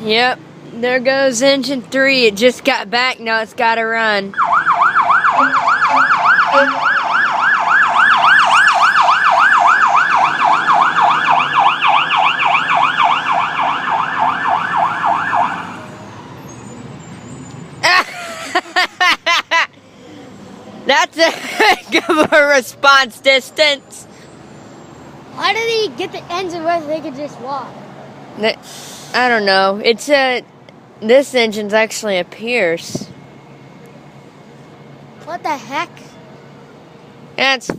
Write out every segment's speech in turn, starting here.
Yep, there goes engine 3. It just got back, now it's got to run. That's a heck of a response distance. Why did he get the engine where they could just walk? I don't know. This engine's actually a Pierce. What the heck? That's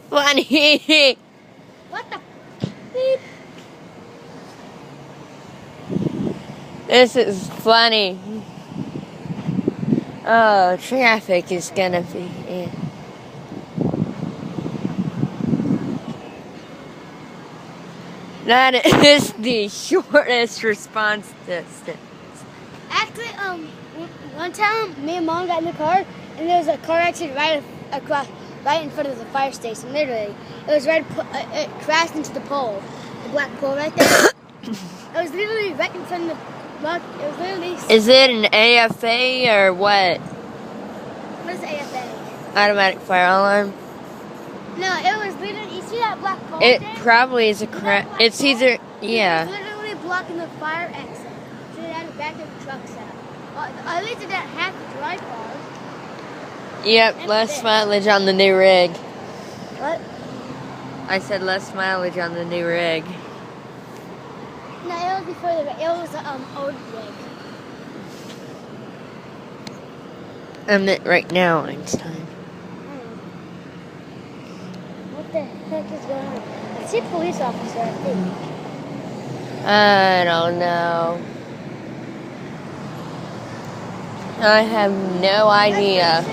funny. What the beep? This is funny. Oh, traffic is gonna be in. That is the shortest response distance. Actually, one time, me and Mom got in the car, and there was a car accident right in front of the fire station. Literally, it was it crashed into the pole, the black pole right there. It was literally right in front of the. It was literally. Is it an AFA or what? What is AFA? Automatic fire alarm. No, it was literally. You see that black pole? It there? probably is a crash. It's either It was literally blocking the fire exit, so they had to back their trucks out. Well, at least it didn't have to drive far. Yep, less mileage on the new rig. What? I said less mileage on the new rig. No, it was before the rig. It was old rig. I meant right now, Einstein. What the heck is going on? I see a police officer, I think. I don't know. I have no idea.